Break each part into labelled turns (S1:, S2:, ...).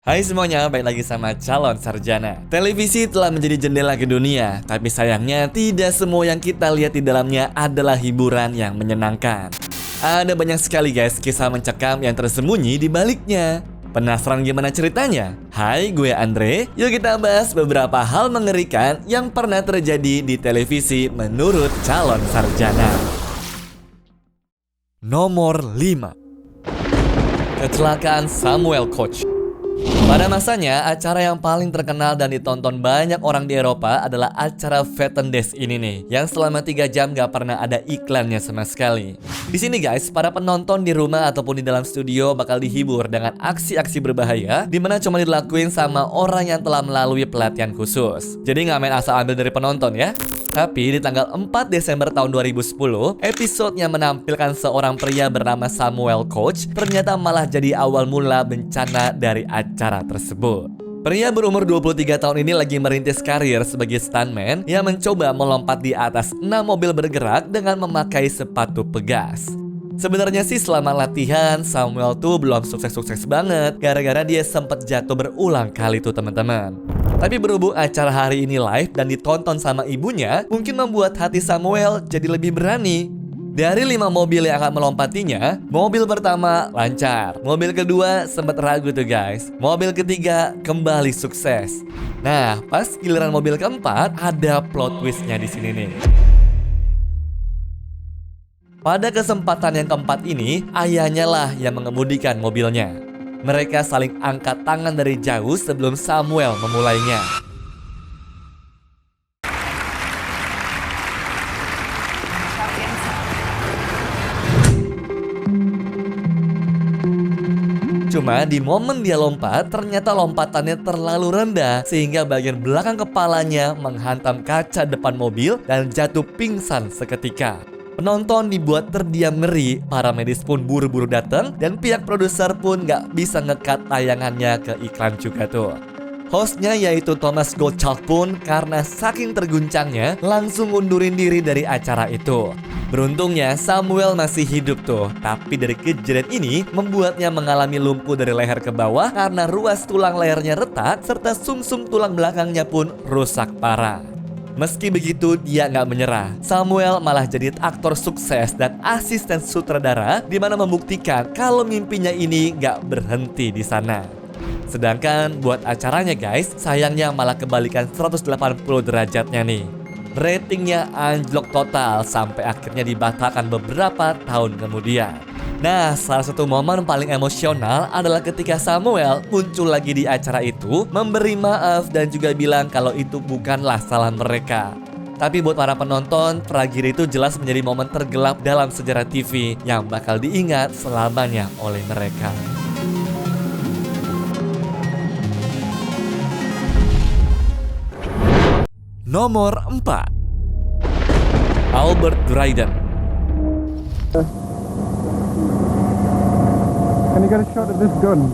S1: Hai semuanya, balik lagi sama Calon Sarjana. Televisi telah menjadi jendela ke dunia, tapi sayangnya tidak semua yang kita lihat di dalamnya adalah hiburan yang menyenangkan. Ada banyak sekali guys kisah mencekam yang tersembunyi di baliknya. Penasaran gimana ceritanya? Hai, gue Andre. Yuk kita bahas beberapa hal mengerikan yang pernah terjadi di televisi menurut Calon Sarjana. Nomor 5. Kecelakaan Samuel Koch. Pada masanya, acara yang paling terkenal dan ditonton banyak orang di Eropa adalah acara Vetten Days ini nih, yang selama 3 jam gak pernah ada iklannya sama sekali. Di sini guys, para penonton di rumah ataupun di dalam studio bakal dihibur dengan aksi-aksi berbahaya, dimana cuma dilakuin sama orang yang telah melalui pelatihan khusus. Jadi gak main asal ambil dari penonton ya. Tapi di tanggal 4 Desember tahun 2010, episodenya menampilkan seorang pria bernama Samuel Koch ternyata malah jadi awal mula bencana dari acara tersebut. Pria berumur 23 tahun ini lagi merintis karir sebagai stuntman yang mencoba melompat di atas 6 mobil bergerak dengan memakai sepatu pegas. Sebenarnya sih selama latihan, Samuel tuh belum sukses-sukses banget gara-gara dia sempat jatuh berulang kali tuh teman-teman. Tapi berhubung acara hari ini live dan ditonton sama ibunya, mungkin membuat hati Samuel jadi lebih berani. Dari 5 mobil yang akan melompatinya, mobil pertama lancar, mobil kedua sempat ragu tuh guys, mobil ketiga kembali sukses. Nah, pas giliran mobil keempat ada plot twistnya di sini nih. Pada kesempatan yang keempat ini, ayahnya lah yang mengemudikan mobilnya. Mereka saling angkat tangan dari jauh sebelum Samuel memulainya. Cuma di momen dia lompat, ternyata lompatannya terlalu rendah sehingga bagian belakang kepalanya menghantam kaca depan mobil dan jatuh pingsan seketika. Penonton dibuat terdiam ngeri, para medis pun buru-buru datang dan pihak produser pun gak bisa ngekat tayangannya ke iklan juga tuh. Hostnya yaitu Thomas Gottschalk pun karena saking terguncangnya langsung undurin diri dari acara itu. Beruntungnya Samuel masih hidup tuh, tapi dari kejadian ini membuatnya mengalami lumpuh dari leher ke bawah karena ruas tulang lehernya retak serta sumsum tulang belakangnya pun rusak parah. Meski begitu, dia nggak menyerah. Samuel malah jadi aktor sukses dan asisten sutradara, di mana membuktikan kalau mimpinya ini nggak berhenti di sana. Sedangkan buat acaranya guys, sayangnya malah kebalikan 180 derajatnya nih. Ratingnya anjlok total sampai akhirnya dibatalkan beberapa tahun kemudian. Nah, salah satu momen paling emosional adalah ketika Samuel muncul lagi di acara itu, memberi maaf dan juga bilang kalau itu bukanlah salah mereka. Tapi buat para penonton, tragedi itu jelas menjadi momen tergelap dalam sejarah TV yang bakal diingat selamanya oleh mereka. Nomor 4. Albert Dryden.
S2: Can you get a shot of this gun?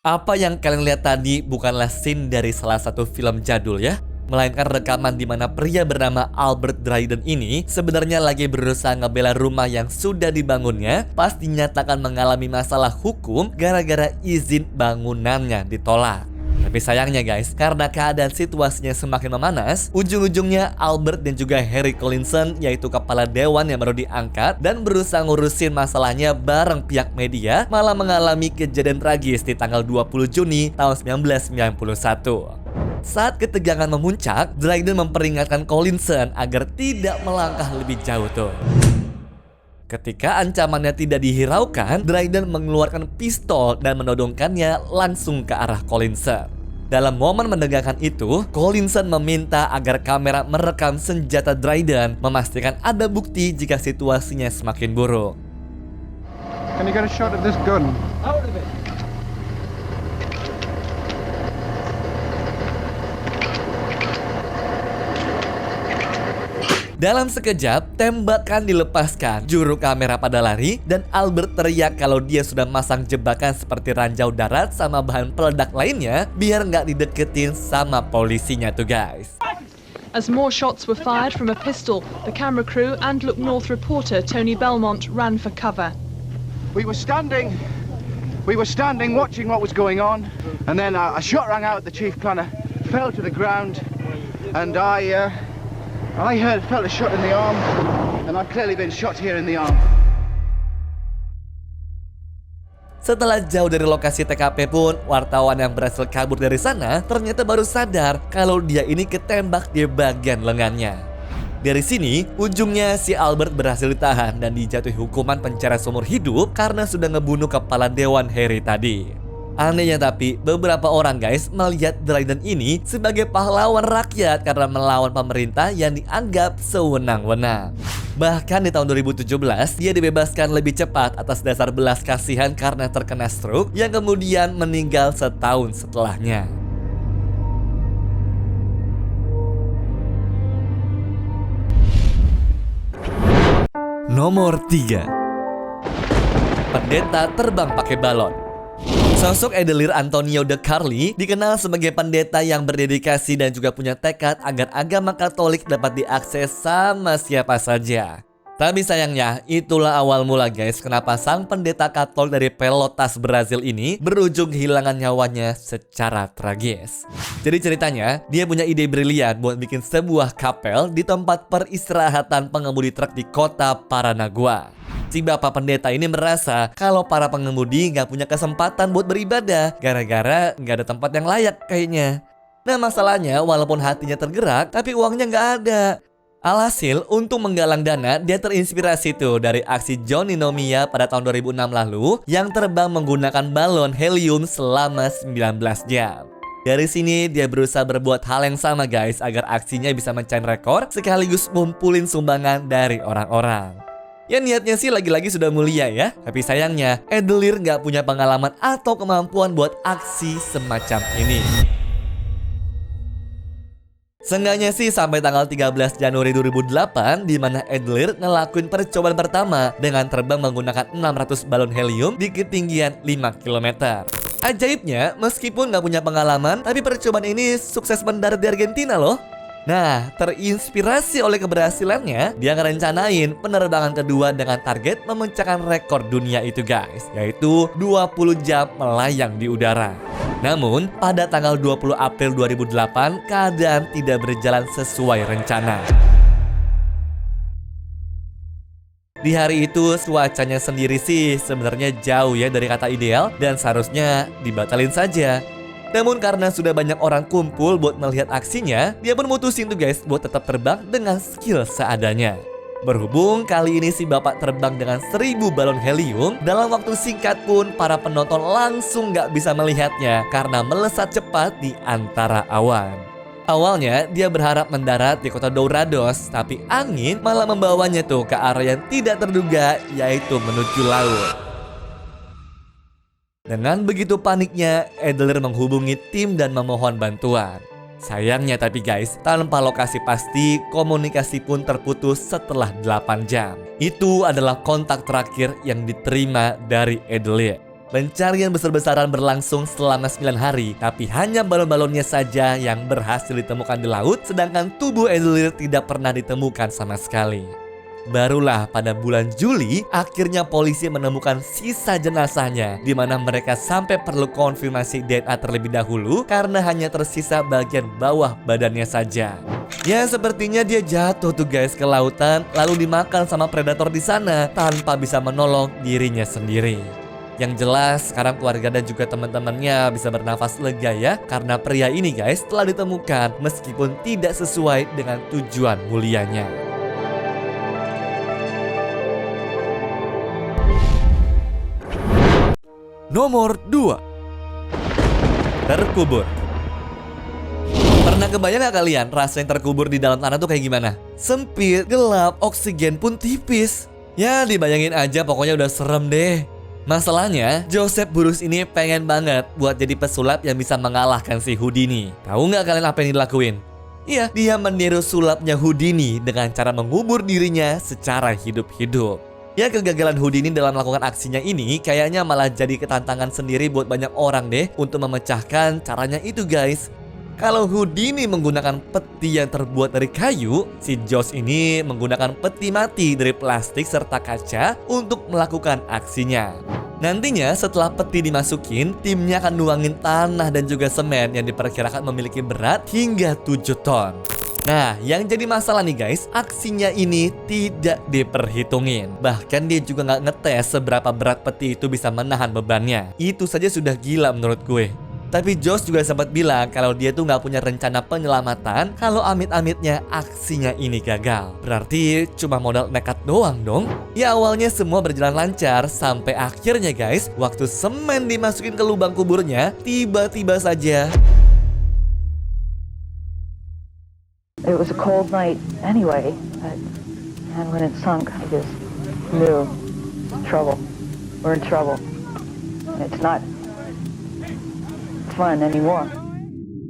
S1: Apa yang kalian lihat tadi bukanlah scene dari salah satu film jadul ya, melainkan rekaman di mana pria bernama Albert Dryden ini sebenarnya lagi berusaha ngebela rumah yang sudah dibangunnya pas dinyatakan mengalami masalah hukum gara-gara izin bangunannya ditolak. Tapi sayangnya guys, karena keadaan situasinya semakin memanas, ujung-ujungnya Albert dan juga Harry Collinson, yaitu kepala dewan yang baru diangkat dan berusaha ngurusin masalahnya bareng pihak media, malah mengalami kejadian tragis di tanggal 20 Juni tahun 1991. Saat ketegangan memuncak, Dryden memperingatkan Collinson agar tidak melangkah lebih jauh tuh. Ketika ancamannya tidak dihiraukan, Dryden mengeluarkan pistol dan menodongkannya langsung ke arah Collinson. Dalam momen menegangkan itu, Collinson meminta agar kamera merekam senjata Dryden, memastikan ada bukti jika situasinya semakin buruk.
S2: Can you get a shot of this gun?
S1: Dalam sekejap, tembakan dilepaskan, juru kamera pada lari, dan Albert teriak kalau dia sudah masang jebakan seperti ranjau darat sama bahan peledak lainnya biar nggak dideketin sama polisinya tuh guys.
S3: As more shots were fired from a pistol, the camera crew and Look North reporter Tony Belmont ran for cover.
S4: We were standing watching what was going on, and then a shot rang out. The chief kind of fell to the ground, and I felt a shot in the arm, and I'd clearly been shot here in the arm.
S1: Setelah jauh dari lokasi TKP pun, wartawan yang berhasil kabur dari sana ternyata baru sadar kalau dia ini ketembak di bagian lengannya. Dari sini, ujungnya si Albert berhasil ditahan dan dijatuhi hukuman penjara seumur hidup karena sudah ngebunuh kepala Dewan Harry tadi. Anehnya tapi, beberapa orang guys melihat Dryden ini sebagai pahlawan rakyat karena melawan pemerintah yang dianggap sewenang-wenang. Bahkan di tahun 2017, dia dibebaskan lebih cepat atas dasar belas kasihan karena terkena stroke yang kemudian meninggal setahun setelahnya. Nomor 3. Pendeta terbang pakai balon. Sosok Edelir Antonio de Carli dikenal sebagai pendeta yang berdedikasi dan juga punya tekad agar agama Katolik dapat diakses sama siapa saja. Tapi sayangnya, itulah awal mula guys kenapa sang pendeta Katolik dari Pelotas, Brazil ini berujung kehilangan nyawanya secara tragis. Jadi ceritanya, dia punya ide brilian buat bikin sebuah kapel di tempat peristirahatan pengemudi truk di kota Paranagua. Si bapak pendeta ini merasa kalau para pengemudi nggak punya kesempatan buat beribadah gara-gara nggak ada tempat yang layak kayaknya. Nah masalahnya walaupun hatinya tergerak tapi uangnya nggak ada. Alhasil untuk menggalang dana dia terinspirasi tuh dari aksi Johnny Nomia pada tahun 2006 lalu yang terbang menggunakan balon helium selama 19 jam. Dari sini dia berusaha berbuat hal yang sama guys agar aksinya bisa mencapai rekor sekaligus ngumpulin sumbangan dari orang-orang. Ya niatnya sih lagi-lagi sudah mulia ya. Tapi sayangnya Edelir nggak punya pengalaman atau kemampuan buat aksi semacam ini. Seenggaknya sih sampai tanggal 13 Januari 2008 di mana Edelir ngelakuin percobaan pertama dengan terbang menggunakan 600 balon helium di ketinggian 5 km. Ajaibnya, meskipun nggak punya pengalaman, tapi percobaan ini sukses mendarat di Argentina loh. Nah, terinspirasi oleh keberhasilannya, dia ngerencanain penerbangan kedua dengan target memecahkan rekor dunia itu guys, yaitu 20 jam melayang di udara. Namun, pada tanggal 20 April 2008, keadaan tidak berjalan sesuai rencana. Di hari itu, cuacanya sendiri sih sebenarnya jauh ya dari kata ideal dan seharusnya dibatalin saja. Namun karena sudah banyak orang kumpul buat melihat aksinya, dia pun mutusin tuh guys buat tetap terbang dengan skill seadanya. Berhubung kali ini si bapak terbang dengan 1000 balon helium, dalam waktu singkat pun para penonton langsung gak bisa melihatnya karena melesat cepat di antara awan. Awalnya dia berharap mendarat di kota Dourados, tapi angin malah membawanya tuh ke arah yang tidak terduga, yaitu menuju laut. Dengan begitu paniknya, Edelir menghubungi tim dan memohon bantuan. Sayangnya tapi guys, tanpa lokasi pasti, komunikasi pun terputus setelah 8 jam. Itu adalah kontak terakhir yang diterima dari Edelir. Pencarian besar-besaran berlangsung selama 9 hari, tapi hanya balon-balonnya saja yang berhasil ditemukan di laut, sedangkan tubuh Edelir tidak pernah ditemukan sama sekali. Barulah pada bulan Juli, akhirnya polisi menemukan sisa jenazahnya, di mana mereka sampai perlu konfirmasi DNA terlebih dahulu karena hanya tersisa bagian bawah badannya saja. Ya sepertinya dia jatuh tuh guys ke lautan, lalu dimakan sama predator di sana tanpa bisa menolong dirinya sendiri. Yang jelas sekarang keluarga dan juga teman-temannya bisa bernafas lega ya, karena pria ini guys telah ditemukan meskipun tidak sesuai dengan tujuan mulianya. Nomor 2. Terkubur. Pernah kebayang gak kalian rasanya terkubur di dalam tanah tuh kayak gimana? Sempit, gelap, oksigen pun tipis. Ya dibayangin aja pokoknya udah serem deh. Masalahnya, Joseph Burroughs ini pengen banget buat jadi pesulap yang bisa mengalahkan si Houdini. Tahu nggak kalian apa yang dilakuin? Iya, dia meniru sulapnya Houdini dengan cara mengubur dirinya secara hidup-hidup. Ya kegagalan Houdini dalam melakukan aksinya ini kayaknya malah jadi ketantangan sendiri buat banyak orang deh untuk memecahkan caranya itu guys. Kalau Houdini menggunakan peti yang terbuat dari kayu, si Josh ini menggunakan peti mati dari plastik serta kaca untuk melakukan aksinya. Nantinya setelah peti dimasukin, timnya akan nuangin tanah dan juga semen yang diperkirakan memiliki berat hingga 7 ton. Nah, yang jadi masalah nih guys, aksinya ini tidak diperhitungin. Bahkan dia juga nggak ngetes seberapa berat peti itu bisa menahan bebannya. Itu saja sudah gila menurut gue. Tapi Josh juga sempat bilang kalau dia tuh nggak punya rencana penyelamatan kalau amit-amitnya aksinya ini gagal. Berarti cuma modal nekat doang dong. Ya awalnya semua berjalan lancar sampai akhirnya guys, waktu semen dimasukin ke lubang kuburnya, tiba-tiba saja
S5: It was a cold night anyway, and when it sunk, I just knew trouble. We're in trouble. It's not fun anymore.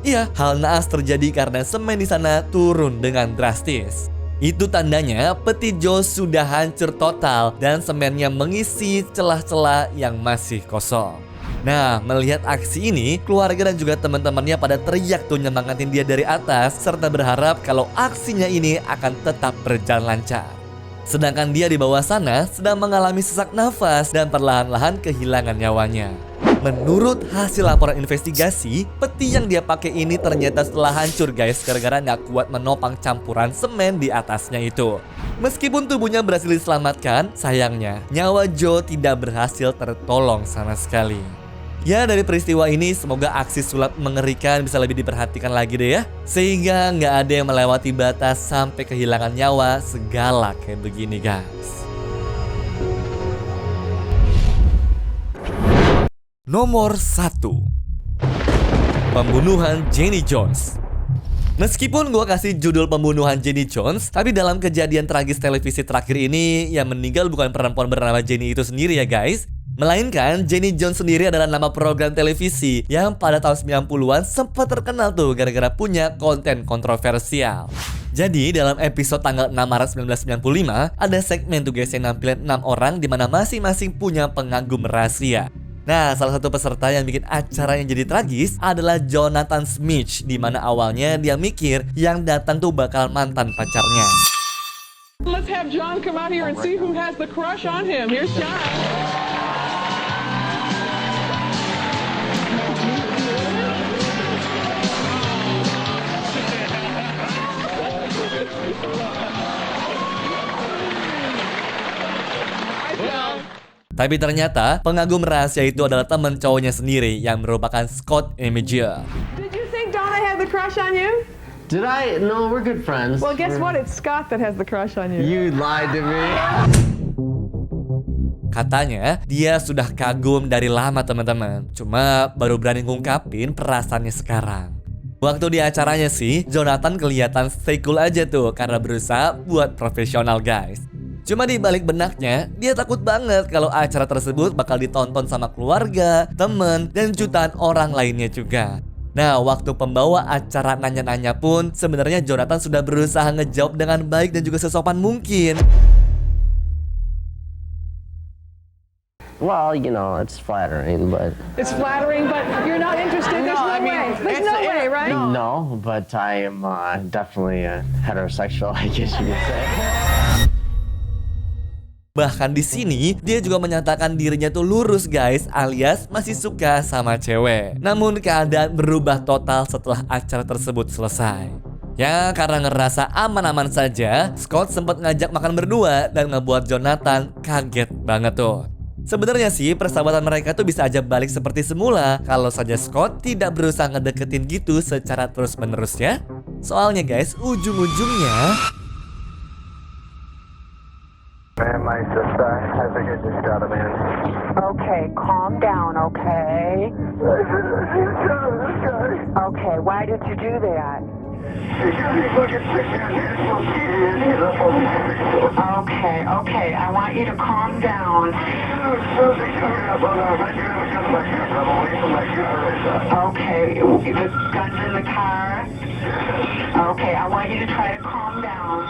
S1: Iya, hal naas terjadi karena semen di sana turun dengan drastis. Itu tandanya peti Josh sudah hancur total dan semennya mengisi celah-celah yang masih kosong. Nah, melihat aksi ini, keluarga dan juga teman-temannya pada teriak tuh nyemangatin dia dari atas serta berharap kalau aksinya ini akan tetap berjalan lancar. Sedangkan dia di bawah sana sedang mengalami sesak nafas dan perlahan-lahan kehilangan nyawanya. Menurut hasil laporan investigasi, peti yang dia pakai ini ternyata setelah hancur guys gara-gara nggak kuat menopang campuran semen di atasnya itu. Meskipun tubuhnya berhasil diselamatkan, sayangnya nyawa Joe tidak berhasil tertolong sama sekali. Ya dari peristiwa ini semoga aksi sulap mengerikan bisa lebih diperhatikan lagi deh ya. Sehingga nggak ada yang melewati batas sampai kehilangan nyawa segala kayak begini guys. Nomor 1. Pembunuhan Jenny Jones. Meskipun gue kasih judul pembunuhan Jenny Jones, tapi dalam kejadian tragis televisi terakhir ini, yang meninggal bukan perempuan bernama Jenny itu sendiri ya guys. Melainkan Jenny Jones sendiri adalah nama program televisi yang pada tahun 90-an sempat terkenal tuh gara-gara punya konten kontroversial. Jadi dalam episode tanggal 6 Maret 1995 ada segmen tuh guys yang nampilin 6 orang di mana masing-masing punya pengagum rahasia. Nah, salah satu peserta yang bikin acara yang jadi tragis adalah Jonathan Smith, di mana awalnya dia mikir yang datang tuh bakal mantan pacarnya.
S6: Let's have John come out here and see who has the crush on him. Here's John.
S1: Tapi ternyata pengagum rahasia itu adalah teman cowoknya sendiri yang merupakan Scott Eminger.
S6: Did you think Donna had the crush on you?
S7: Did I? No, we're good friends.
S6: Well, guess what? It's Scott that has the crush on you.
S7: You lied to me.
S1: Katanya dia sudah kagum dari lama teman-teman, cuma baru berani ngungkapin perasaannya sekarang. Waktu di acaranya sih, Jonathan kelihatan stay cool aja tuh karena berusaha buat profesional guys. Cuma di balik benaknya, dia takut banget kalau acara tersebut bakal ditonton sama keluarga, temen, dan jutaan orang lainnya juga. Nah, waktu pembawa acara nanya-nanya pun, sebenarnya Jonathan sudah berusaha ngejawab dengan baik dan juga sesopan mungkin.
S7: Well, you know, it's flattering, but...
S6: It's flattering, but you're not interested. There's no way. There's no way, right?
S7: No, but I am definitely heterosexual, I guess you could say.
S1: Bahkan di sini dia juga menyatakan dirinya tuh lurus guys, alias masih suka sama cewek. Namun keadaan berubah total setelah acara tersebut selesai. Ya karena ngerasa aman-aman saja, Scott sempat ngajak makan berdua dan ngebuat Jonathan kaget banget tuh. Sebenarnya sih persahabatan mereka tuh bisa aja balik seperti semula kalau saja Scott tidak berusaha ngedeketin gitu secara terus-menerus ya. Soalnya guys, ujung-ujungnya
S8: My sister, I think I just got him in.
S5: Okay, calm down, okay? Okay, why did you do that? Okay, I want you to calm down. Okay, the gun's in the car. Okay, I want you to try to calm down.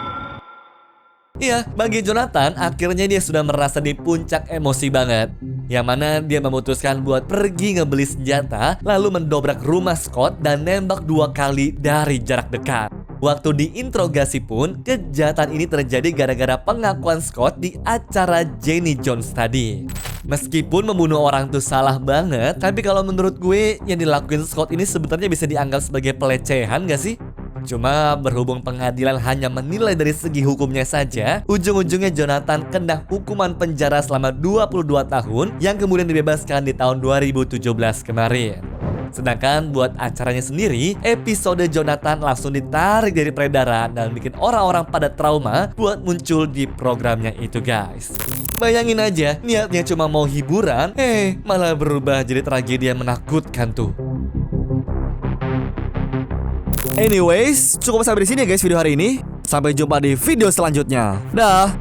S1: Iya, bagi Jonathan, akhirnya dia sudah merasa di puncak emosi banget. Yang mana dia memutuskan buat pergi ngebeli senjata, lalu mendobrak rumah Scott dan nembak 2 kali dari jarak dekat. Waktu diinterogasi pun, kejahatan ini terjadi gara-gara pengakuan Scott di acara Jenny Jones tadi. Meskipun membunuh orang tuh salah banget, tapi kalau menurut gue yang dilakuin Scott ini sebenarnya bisa dianggap sebagai pelecehan gak sih? Cuma berhubung pengadilan hanya menilai dari segi hukumnya saja, ujung-ujungnya Jonathan kena hukuman penjara selama 22 tahun yang kemudian dibebaskan di tahun 2017 kemarin. Sedangkan buat acaranya sendiri, episode Jonathan langsung ditarik dari peredaran dan bikin orang-orang pada trauma buat muncul di programnya itu, guys. Bayangin aja, niatnya cuma mau hiburan, malah berubah jadi tragedi yang menakutkan tuh. Anyways, cukup sampai di sini ya guys video hari ini. Sampai jumpa di video selanjutnya. Dah.